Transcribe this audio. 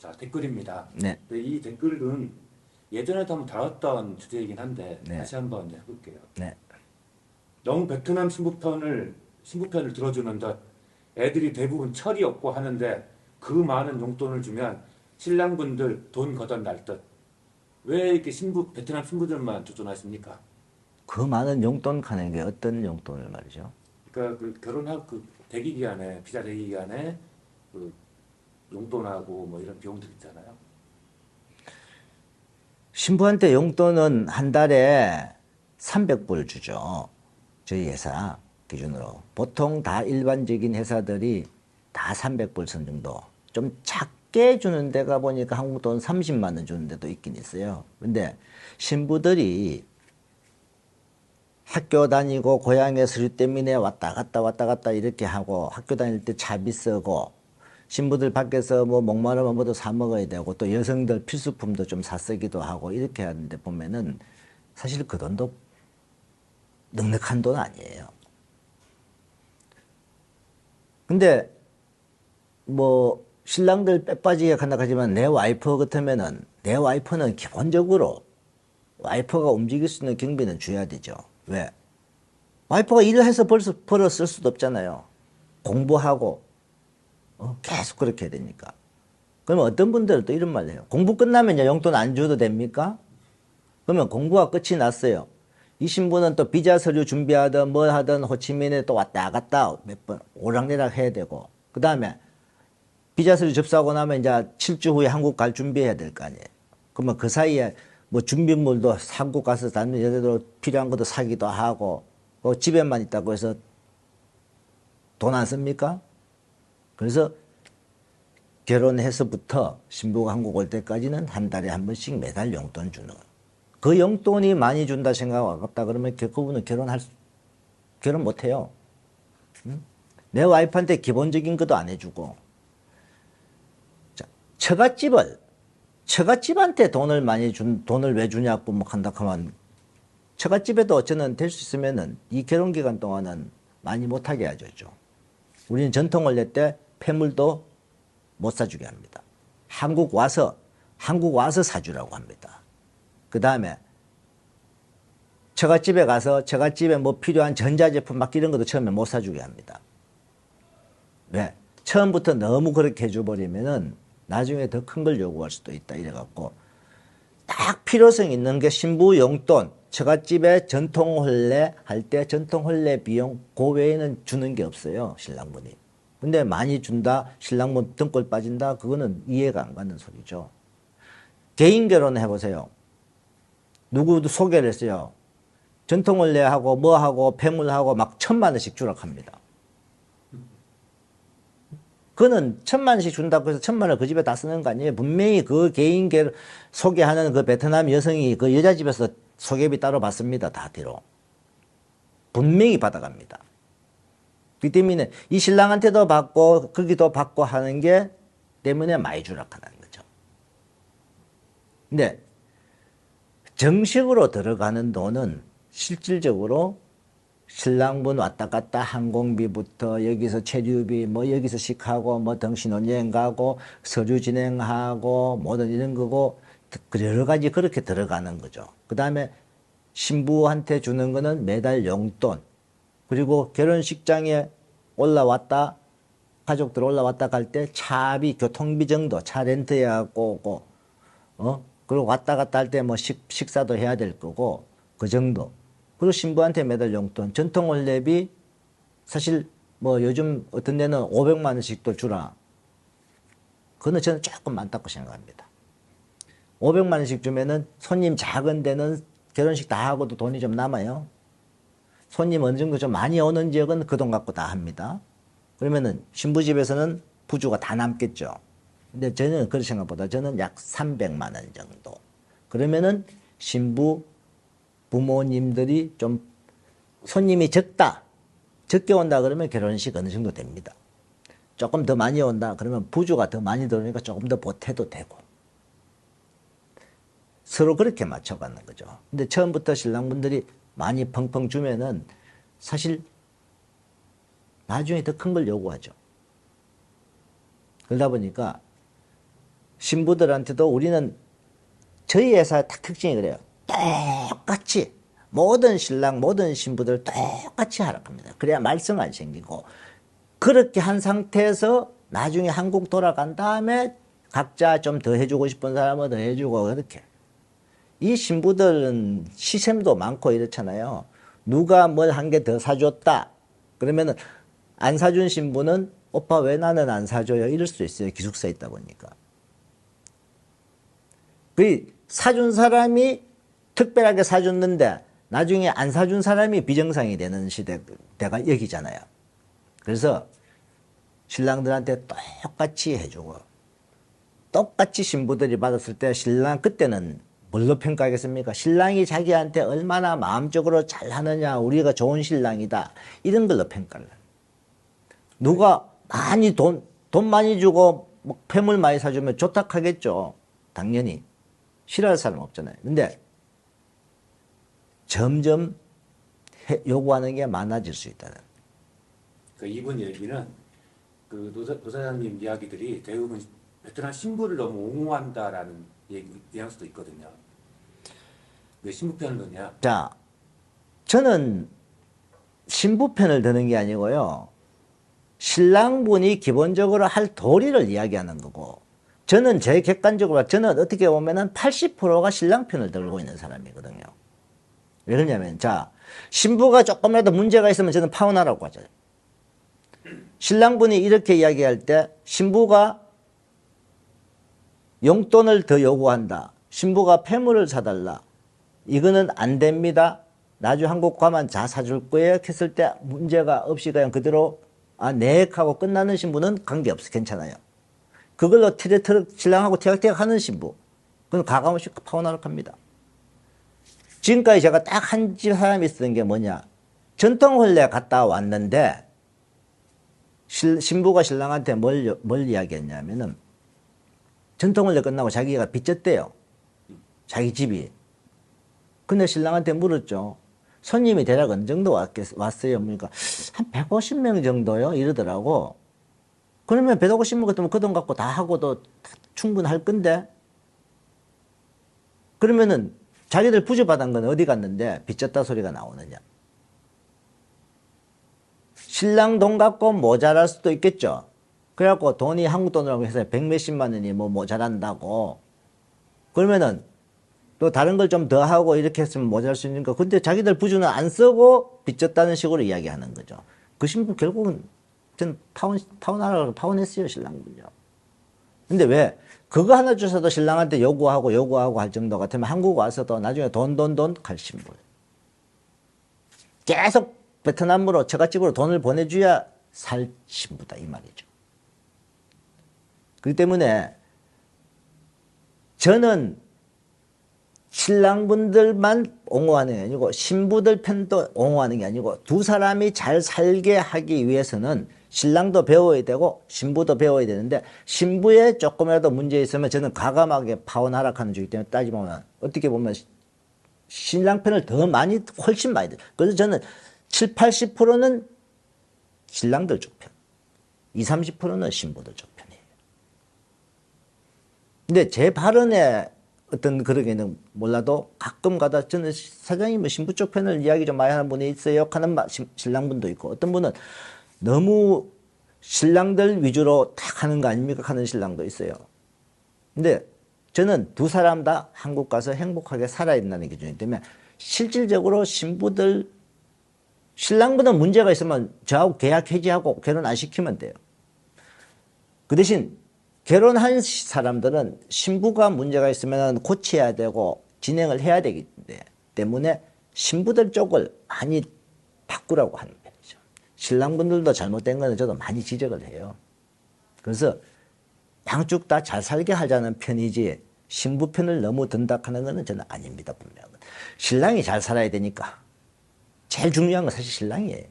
자, 댓글입니다. 네. 근데 이 댓글은 예전에도 한번 다뤘던 주제이긴 한데 네. 다시 한번 해볼게요. 네. 너무 베트남 신부편을 들어주는데 애들이 대부분 철이 없고 하는데 그 많은 용돈을 주면 신랑분들 돈 걷어날 듯. 왜 이렇게 베트남 신부들만 조존하십니까? 그 많은 용돈 가는 게 어떤 용돈을 말이죠? 그러니까 그 결혼하고 그 대기 기간에 비자 대기 기간에 그 용돈하고 뭐 이런 비용들 있잖아요. 신부한테 용돈은 한 달에 300불 주죠. 저희 회사 기준으로. 보통 다 일반적인 회사들이 다 300불 선 정도. 좀 작게 주는 데가 보니까 한국 돈 30만 원 주는 데도 있긴 있어요. 근데 신부들이 학교 다니고 고향에 서류 때문에 왔다 갔다 이렇게 하고 학교 다닐 때 차비 쓰고 신부들 밖에서 뭐 목마르면 뭐도 사 먹어야 되고 또 여성들 필수품도 좀 사 쓰기도 하고 이렇게 하는데 보면은 사실 그 돈도 넉넉한 돈 아니에요. 근데 뭐 신랑들 빼빠지게 간다 하지만 내 와이프 같으면은 내 와이프는 기본적으로 와이프가 움직일 수 있는 경비는 줘야 되죠. 왜? 와이프가 일을 해서 벌어 쓸 수도 없잖아요. 공부하고 계속 그렇게 해야 되니까. 그러면 어떤 분들은 또 이런 말을 해요. 공부 끝나면 용돈 안 줘도 됩니까? 그러면 공부가 끝이 났어요. 이 신부는 또 비자 서류 준비하든 뭘 하든 호치민에 또 왔다 갔다 몇 번 오락내락 해야 되고 그 다음에 비자 서류 접수하고 나면 이제 7주 후에 한국 갈 준비해야 될 거 아니에요. 그러면 그 사이에 뭐 준비물도 한국 가서 다른 여자들 필요한 것도 사기도 하고 집에만 있다고 해서 돈 안 씁니까? 그래서 결혼해서부터 신부가 한국 올 때까지는 한 달에 한 번씩 매달 용돈 주는 거예요. 그 용돈이 많이 준다 생각하고 아깝다 그러면 그분은 결혼 못 해요. 응? 내 와이프한테 기본적인 것도 안 해주고. 자, 처갓집한테 돈을 왜 주냐고 뭐 한다 하면 처갓집에도 어쩌면 될 수 있으면은 이 결혼 기간 동안은 많이 못하게 하죠. 우리는 전통 원래 때 폐물도 못 사주게 합니다. 한국 와서 사주라고 합니다. 그 다음에 처갓집에 가서 처갓집에 뭐 필요한 전자제품 막 이런 것도 처음에 못 사주게 합니다. 왜? 처음부터 너무 그렇게 해줘버리면은 나중에 더 큰 걸 요구할 수도 있다 이래갖고 딱 필요성 있는 게 신부 용돈, 처갓집에 전통혼례 할 때 전통혼례 비용 그 외에는 주는 게 없어요 신랑분이. 근데 많이 준다 신랑분 등골 빠진다 그거는 이해가 안 가는 소리죠. 개인 결혼 해보세요. 누구도 소개를 했어요. 전통혼례하고 뭐하고 폐물하고 막 1,000만 원씩 주라 합니다. 그거는 1,000만 원씩 준다고 해서 1,000만 원 그 집에 다 쓰는 거 아니에요. 분명히 그 개인 소개하는 그 베트남 여성이 그 여자 집에서 소개비 따로 받습니다. 다 뒤로. 분명히 받아갑니다. 그렇기 때문에 이 신랑한테도 받고 거기도 받고 하는 게 때문에 많이 주락하는 거죠. 근데 정식으로 들어가는 돈은 실질적으로 신랑분 왔다 갔다 항공비부터 여기서 체류비 뭐 여기서 식하고 뭐 등신혼여행 가고 서류 진행하고 뭐든 이런 거고 여러 가지 그렇게 들어가는 거죠. 그 다음에 신부한테 주는 거는 매달 용돈 그리고 결혼식장에 올라왔다 가족들 올라왔다 갈 때 차비 교통비 정도 차 렌트해야 하고 그리고 왔다 갔다 할 때 뭐 식사도 해야 될 거고 그 정도. 그리고 신부한테 매달 용돈 전통혼례비 사실 뭐 요즘 어떤 데는 500만 원씩도 주라. 그거는 저는 조금 많다고 생각합니다. 500만 원씩 주면은 손님 작은 데는 결혼식 다 하고도 돈이 좀 남아요. 손님 어느 정도 좀 많이 오는 지역은 그 돈 갖고 다 합니다. 그러면은 신부 집에서는 부주가 다 남겠죠. 근데 저는 그런 생각보다 저는 약 300만 원 정도. 그러면은 신부 부모님들이 좀 손님이 적게 온다 그러면 결혼식 어느 정도 됩니다. 조금 더 많이 온다 그러면 부주가 더 많이 들어오니까 조금 더 보태도 되고. 서로 그렇게 맞춰가는 거죠. 근데 처음부터 신랑분들이 많이 펑펑 주면은 사실 나중에 더 큰 걸 요구하죠. 그러다 보니까 신부들한테도 우리는 저희 회사의 딱 특징이 그래요. 똑같이 모든 신랑 모든 신부들 똑같이 하라고 합니다. 그래야 말썽 안 생기고 그렇게 한 상태에서 나중에 한국 돌아간 다음에 각자 좀 더 해주고 싶은 사람은 더 해주고 그렇게. 이 신부들은 시샘도 많고 이렇잖아요. 누가 뭘 한 개 더 사줬다. 그러면은 안 사준 신부는 오빠 왜 나는 안 사줘요? 이럴 수 있어요. 기숙사에 있다 보니까. 그 사준 사람이 특별하게 사줬는데 나중에 안 사준 사람이 비정상이 되는 시대가 여기잖아요. 그래서 신랑들한테 똑같이 해주고 똑같이 신부들이 받았을 때 신랑 그때는 뭘로 평가하겠습니까? 신랑이 자기한테 얼마나 마음적으로 잘하느냐 우리가 좋은 신랑이다 이런 걸로 평가를 해요. 누가 많이 돈 많이 주고 뭐 폐물 많이 사주면 좋다 하겠죠. 당연히 싫어할 사람 없잖아요. 근데 점점 요구하는 게 많아질 수 있다는. 그 이분 얘기는 그 노사장님 이야기들이 대부분 베트남 신부를 너무 옹호한다라는 뉘앙스도 있거든요. 왜 신부 편을 드냐? 자, 저는 신부 편을 드는 게 아니고요. 신랑분이 기본적으로 할 도리를 이야기하는 거고, 저는 제 객관적으로, 저는 어떻게 보면은 80%가 신랑 편을 들고 있는 사람이거든요. 왜 그러냐면, 자, 신부가 조금이라도 문제가 있으면 저는 파혼하라고 하잖아요. 신랑분이 이렇게 이야기할 때, 신부가 용돈을 더 요구한다. 신부가 폐물을 사달라. 이거는 안 됩니다. 나중에 한국 가면 자 사줄 거예요. 했을 때 문제가 없이 그냥 그대로 네 하고 끝나는 신부는 관계없어. 괜찮아요. 그걸로 신랑하고 티격태격 하는 신부. 그건 가감없이 파혼하러 갑니다. 지금까지 제가 딱 한 집 사람이 쓰는 게 뭐냐. 전통혼례 갔다 왔는데 신부가 신랑한테 뭘 이야기했냐면은 전통혼례 끝나고 자기가 빚졌대요. 자기 집이. 근데 신랑한테 물었죠. 손님이 대략 어느 정도 왔어요? 그러니까 한 150명 정도요? 이러더라고. 그러면 150명 같으면 그 돈 갖고 다 하고도 충분할 건데? 그러면은 자기들 부주받은 건 어디 갔는데 빚졌다 소리가 나오느냐? 신랑 돈 갖고 모자랄 수도 있겠죠. 그래갖고 돈이 한국 돈으로 해서 100몇십만 원이 뭐 모자란다고. 그러면은 또 다른 걸 좀 더 하고 이렇게 했으면 모자랄 수 있는 거. 근데 자기들 부주는 안 쓰고 빚졌다는 식으로 이야기하는 거죠. 그 신부 결국은 전 파혼하라고 파혼했어요, 신랑분요. 근데 왜? 그거 하나 주셔도 신랑한테 요구하고 할 정도 같으면 한국 와서도 나중에 돈 갈 신부. 계속 베트남으로 처갓집으로 돈을 보내줘야 살 신부다 이 말이죠. 그렇기 때문에 저는 신랑분들만 옹호하는 게 아니고 신부들 편도 옹호하는 게 아니고 두 사람이 잘 살게 하기 위해서는 신랑도 배워야 되고 신부도 배워야 되는데 신부에 조금이라도 문제 있으면 저는 과감하게 파혼하라 하는 주기 때문에 따지면 어떻게 보면 신랑 편을 훨씬 많이 들어요. 그래서 저는 7, 80%는 신랑들 쪽 편, 20, 30%는 신부들 쪽 편이에요. 근데 제 발언에 어떤 그런 게는 몰라도 가끔 가다 저는 사장님은 신부 쪽 편을 이야기 좀 많이 하는 분이 있어요 하는 신랑분도 있고 어떤 분은 너무 신랑들 위주로 딱 하는 거 아닙니까 하는 신랑도 있어요. 근데 저는 두 사람 다 한국 가서 행복하게 살아야 된다는 기준이기 때문에 실질적으로 신랑분은 문제가 있으면 저하고 계약 해지하고 결혼 안 시키면 돼요. 그 대신 결혼한 사람들은 신부가 문제가 있으면 고쳐야 되고 진행을 해야 되기 때문에 신부들 쪽을 많이 바꾸라고 하는 편이죠. 신랑분들도 잘못된 거는 저도 많이 지적을 해요. 그래서 양쪽 다 잘 살게 하자는 편이지 신부 편을 너무 든다 하는 거는 저는 아닙니다. 분명히. 신랑이 잘 살아야 되니까. 제일 중요한 건 사실 신랑이에요.